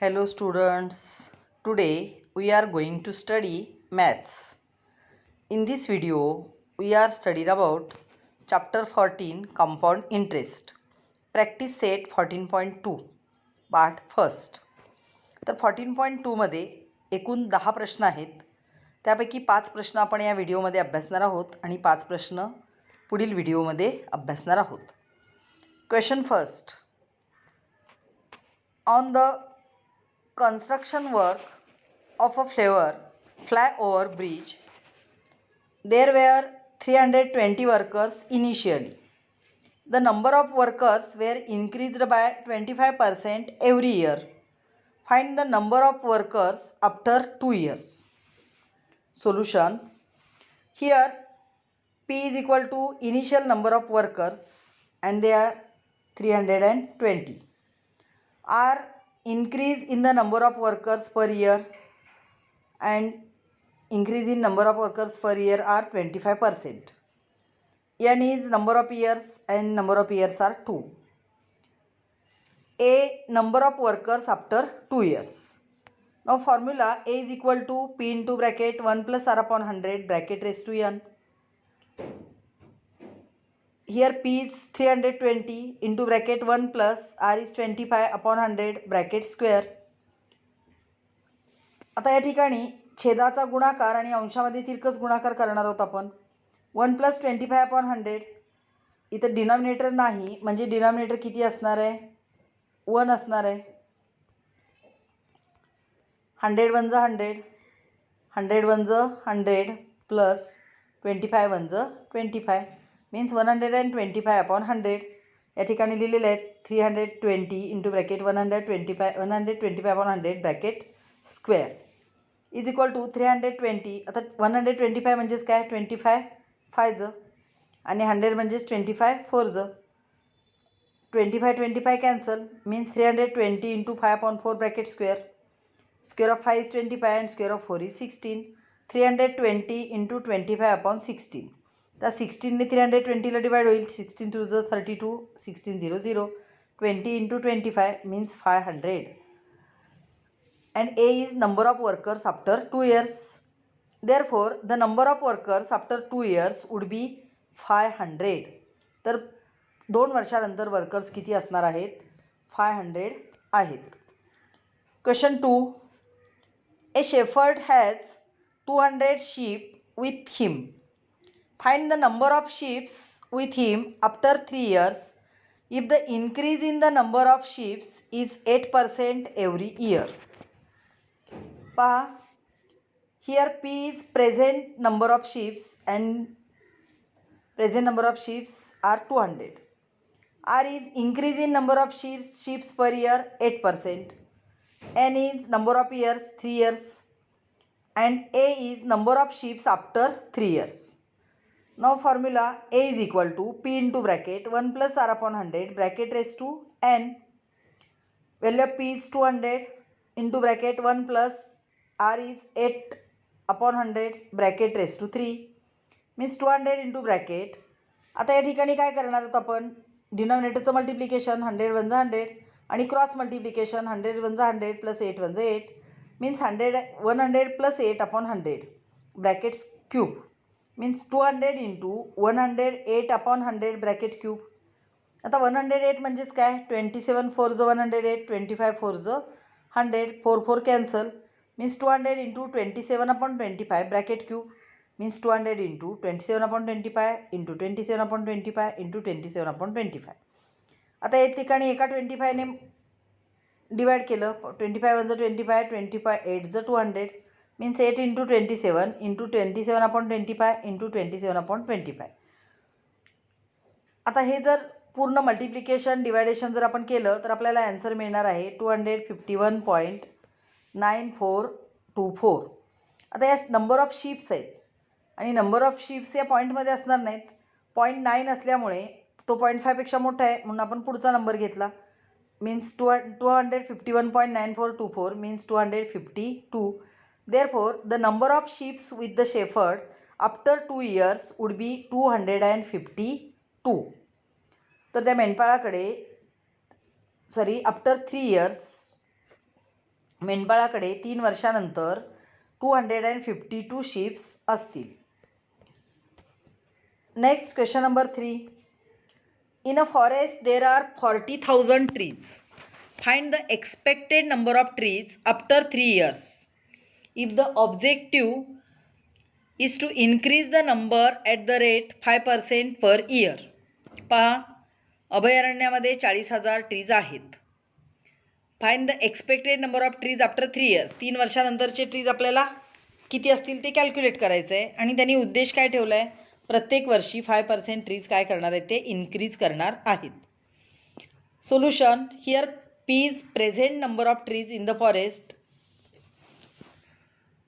Hello students, today we are going to study maths. In this video, we are studied about chapter 14 compound interest. Practice set 14.2 part first. तर 14.2 मध्ये एकूण 10 प्रश्न आहेत. त्यापैकी 5 प्रश्न आपण या व्हिडिओमध्ये अभ्यासणार आहोत आणि 5 प्रश्न पुढील व्हिडिओमध्ये अभ्यासणार आहोत. Question first. On the construction work of a flyover bridge, there were 320 workers initially. The number of workers were increased by 25% every year. Find the number of workers after 2 years. Solution. Here P is equal to initial number of workers and they are 320. R increase in the number of workers per year and increase in number of workers per year are 25%. N is number of years and number of years are 2. A number of workers after 2 years. Now formula A is equal to P into bracket 1 plus R upon 100 bracket raised to N. Here P is 320 into bracket 1 plus R is 25 upon 100 bracket square. आता या ठिकाणी छेदाचा गुणाकार आणि अंशामध्ये तिरकस गुणाकार करणार आहोत आपण. 1 + 25 अपॉन 100. इथं डिनॉमिनेटर नाही म्हणजे डिनॉमिनेटर किती असणार आहे? 1 असणार आहे. 100 × 100, 100 × 100 प्लस 25 × 25 मीन्स 125 अपॉन 100. या ठिकाणी लिहिलेले आहेत 320 into bracket 125 upon 100 bracket square is equal to 320. आता 125 म्हणजेच काय? 25 5 आणि 100 म्हणजेच 25 4 25 cancel means 320 into 5 upon 4 bracket square. Square of 5 is 25 and square of 4 is 16. 320 into 25 upon 16. तर 16ने 320ला डिवाइड होईल. 16 2 × 32 16 0 0. 20 into 25 means 500. And A is number of workers after 2 years. Therefore, the number of workers after 2 years would be 500. तर 2 वर्षानंतर workers किती असणार आहेत? 500 आहेत. Question 2. A shepherd has 200 sheep with him. Find the number of sheep with him after 3 years if the increase in the number of sheep is 8% every year. पहा, here P is present number of sheep and present number of sheep are 200. R is increase in number of sheep per year 8%. N is number of years 3 years and A is number of sheep after 3 years. Now formula A is equal to P into bracket 1 plus R upon 100 bracket raised to N. Value of P is 200 into bracket 1 plus R is 8 upon 100 bracket raised to 3 means 200 into bracket. आता या ठिकाणी काय करणार आहोत आपण? डिनॉमिनेटरचं multiplication 100 × 100 आणि cross multiplication 100 × 100 plus 8 × 8 means 100 plus 8 upon 100 brackets cube means 200 into 108 upon 100 bracket cube. आता 108 म्हणजेच काय? 27 4 × 108 25 4 × 100 4 4 cancel means 200 into 27 upon 25 bracket cube means 200 into 27 upon 25 into 27 upon 25 into 27 upon 25. आता या ठिकाणी एका 25ने डिवाइड केलं. 25 × 25 25 8 × 200 means 8 into 27 into 27 upon 25 into 27 upon 25. आता हे जर पूर्ण मल्टिप्लिकेशन डिवायडेशन जर आपण केलं तर आपल्याला आन्सर मिळणार आहे 251.9424. आता या नंबर ऑफ शीप्स आहेत आणि नंबर ऑफ शीप्स या पॉईंटमध्ये असणार नाहीत. 0.9 असल्यामुळे तो 0.5पेक्षा मोठा आहे म्हणून आपण पुढचा नंबर घेतला means 251.9424 means 252. Therefore, the number of sheep with the shepherd after 2 years would be 252. तर त्या मेंढपाळाकडे आफ्टर 3 years मेंढपाळाकडे 3 वर्षानंतर 252 शिप्स असतील. Next question number 3. In a forest there are 40,000 trees. Find the expected number of trees after 3 years. If the objective is to increase the number at the rate 5% per year. पहा, अभयारण्यामध्ये 40,000 trees आहेत. Find the expected number of trees after 3 years. 3 वर्षानंतरचे trees आपल्याला किती असतील ते calculate करायचं आहे. आणि त्यांनी उद्देश काय ठेवला आहे, प्रत्येक वर्षी 5% ट्रीज काय करणार आहेत, ते इन्क्रीज करणार आहेत. Solution. Here P is present number of trees in the forest.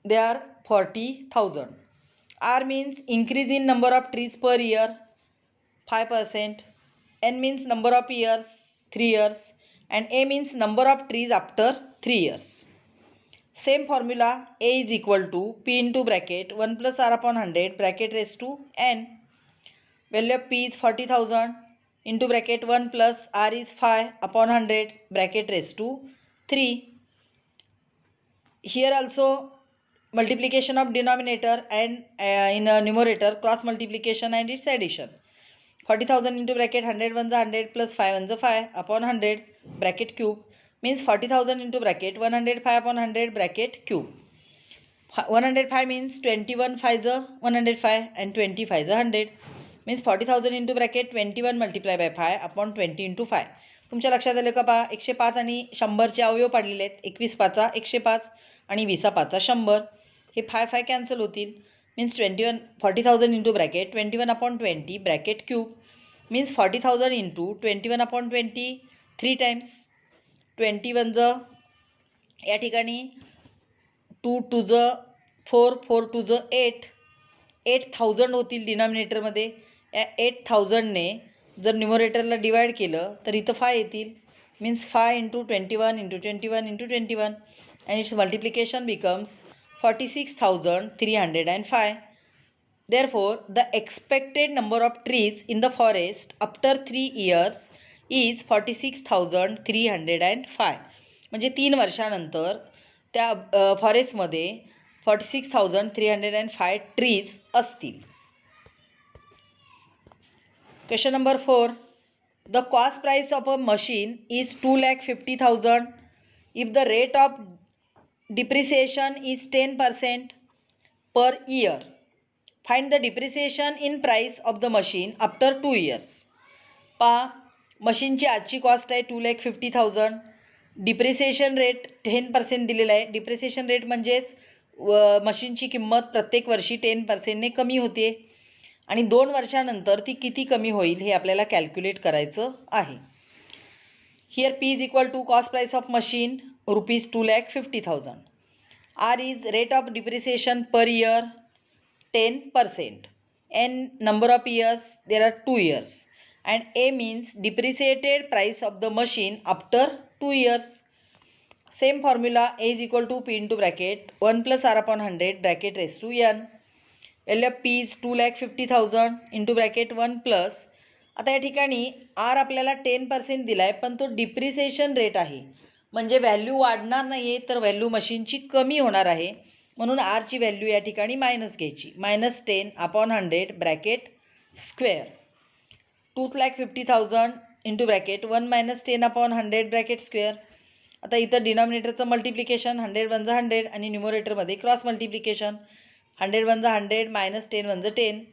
They are 40,000. R means increase in number of trees per year 5%. N means number of years 3 years. And A means number of trees after 3 years. Same formula. A is equal to P into bracket 1 plus R upon 100 bracket raised to N. Value of P is 40,000 into bracket 1 plus R is 5 upon 100 bracket raised to 3. Here also multiplication of denominator and in a numerator cross multiplication and its addition. 40,000 into bracket 100 ones 100 plus 5 ones 5 upon 100 bracket cube means 40,000 into bracket 105 upon 100 bracket cube. 105 means 21 5s 105 and 20 5s 100 means 40,000 into bracket 21 multiplied by 5 upon 20 into 5. तुमच्या लक्षात आलं का? पहा, 105 आणि 100चे अवयव पाडलेले आहेत. 21 5 105 आणि 20 5 100. हे 5 5 कॅन्सल होतील. Means 40,000 into bracket 21 upon 20 bracket cube means 40,000 into 21 upon 20 3 times. 21 या ठिकाणी 2 2 4 4 2 8 8,000 होतील डिनॉमिनेटरमध्ये. या 8,000ने जर न्युमरेटरला डिवाइड केलं तर इथं 5 येतील. Means 5 into 21 into 21 into 21 and its multiplication becomes 46,305. Therefore, the expected number of trees in the forest after 3 years is 46,305. म्हणजे 3 वर्षानंतर त्या फॉरेस्टमध्ये 46,305 ट्रीज असतील. Question number 4. The cost price of a machine is 2,50,000 if the rate of depreciation is 10% per year. Find the depreciation in price of the machine after 2 years. पहा, मशीनची आजची cost आहे 2,50,000. Depreciation rate 10% दिलेला आहे. Depreciation rate म्हणजेच मशीनची किंमत प्रत्येक वर्षी 10%ने कमी होते आणि 2 वर्षानंतर ती किती कमी होईल हे आपल्याला कॅल्क्युलेट करायचं आहे. Here P is equal to cost price of machine rupees 2,50,000. R is rate of depreciation per year 10%. N number of years, there are 2 years. And A means depreciated price of the machine after 2 years. Same formula. A is equal to P into bracket 1 plus R upon 100 bracket raised to N. Value of P is 2,50,000 into bracket 1 plus. आता या ठिकाणी R आपल्याला 10% दिला आहे, पण तो depreciation rate आहे. म्हणजे व्हॅल्यू वाढणार नाही आहे, तर व्हॅल्यू मशीनची कमी होणार आहे. म्हणून आरची व्हॅल्यू या ठिकाणी मायनस घ्यायची. -10 upon 100 bracket square. 2,50,000 into bracket 1 - 10 upon 100 bracket square. आता इथं डिनॉमिनेटरचं मल्टिप्लिकेशन 100 × 100 आणि न्युमरेटरमध्ये cross multiplication 100 × 100 -10 × 10.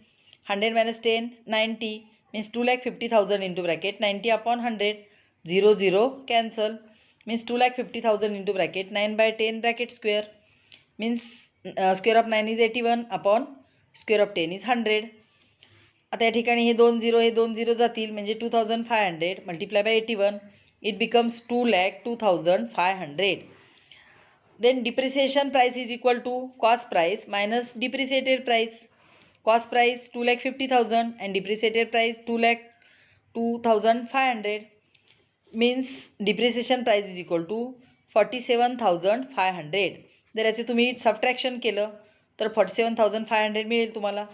100 - 10 90 means 2,50,000 into bracket 90 upon 100. 0 0 cancel means 2,50,000 into bracket 9/10 bracket square means square of 9 is 81 upon square of 10 is 100. आता या ठिकाणी हे 2 0 हे 2 0 जातील म्हणजे 2,500 multiplied by 81 it becomes 2,02,500. Then depreciation price is equal to cost price minus depreciated price. Cost price 2,50,000 and depreciated price 2,02,500. Means depreciation price is equal to 47,500. जर याचे तुम्ही सबट्रॅक्शन केलं तर 47,500 मिळेल तुम्हाला.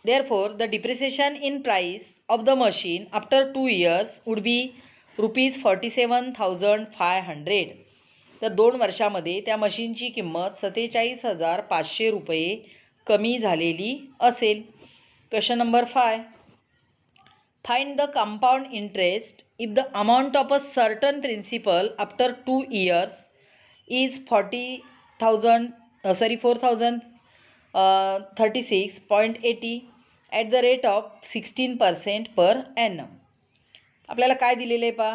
Therefore the depreciation in price of the machine after 2 years would be ₹47,500. तर 2 वर्षामध्ये त्या मशीनची किंमत 47,500 रुपये कमी झालेली असेल. Question number 5. Find the compound interest if the amount of a certain principal after 2 years is 4,036.80 at the rate of 16% per annum. आपल्याला काय दिलेलं आहे पहा.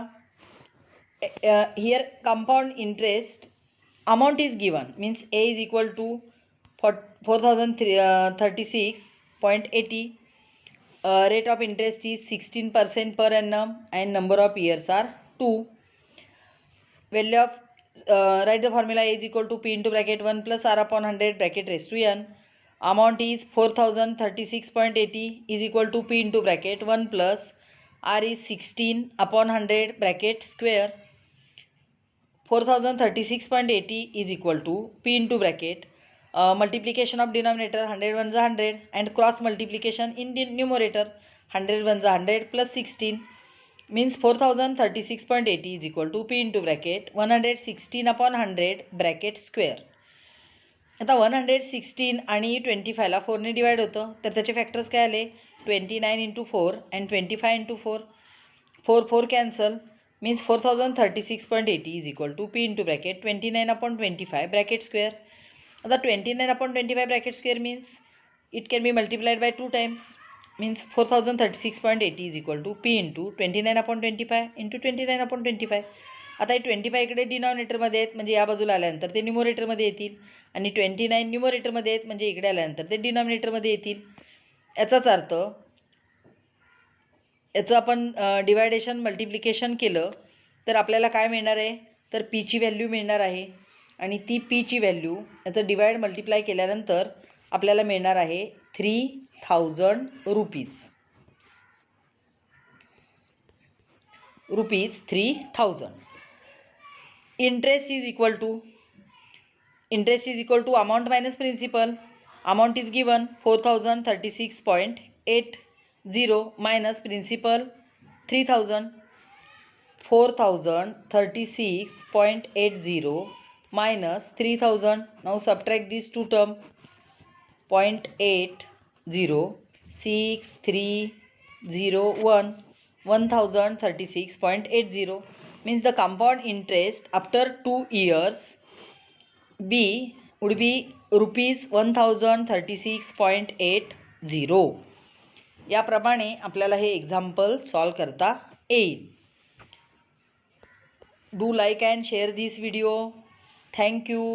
Here compound interest amount is given, means A is equal to 4,036.80. Rate of interest is 16% per annum and number of years are 2. Value of write the formula A is equal to P into bracket 1 plus R upon 100 bracket raised to n. Amount is 4,036.80 is equal to P into bracket 1 plus R is 16 upon 100 bracket square. 4,036.80 is equal to P into bracket multiplication of denominator 100 ones are 100 and cross multiplication in the numerator 100 ones are 100 plus 16 means 4,036.80 is equal to P into bracket 116 upon 100 bracket square. आता 116 आणि 25 ला 4 ने divide होतं तर त्याचे factors काय आले 29 into 4 and 25 into 4. 4 cancel means 4,036.80 is equal to P into bracket 29 upon 25 bracket square. आता 29 upon 25 bracket square means it can be multiplied by 2 times means 4,036.80 is equal to P into 29 upon 25 into 29 upon 25. आता हे 25 इकडे डिनॉमिनेटरमध्ये आहेत म्हणजे या बाजूला आल्यानंतर ते न्यूमरेटरमध्ये येतील आणि 29 न्यूमरेटरमध्ये आहेत म्हणजे इकडे आल्यानंतर ते डिनॉमिनेटरमध्ये येतील. याचाच अर्थ याचं आपण डिवायडेशन मल्टिप्लिकेशन केलं तर आपल्याला काय मिळणार आहे तर पीची व्हॅल्यू मिळणार आहे आणि ती पीची व्हॅल्यू याचं डिवाइड मल्टिप्लाय केल्यानंतर आपल्याला मिळणार आहे 3,000 rupees 3,000. Interest is equal to amount minus principal. Amount is given 4,036.80 minus principal 3,000. 4,036.80 minus 3,000. Now subtract these two terms. 0.80 6301 1,036.80 means the compound interest after 2 years B would be rupees 1,036.80. याप्रमाणे आपल्याला हे example solve करता येईल. Do like and share this video. Thank you.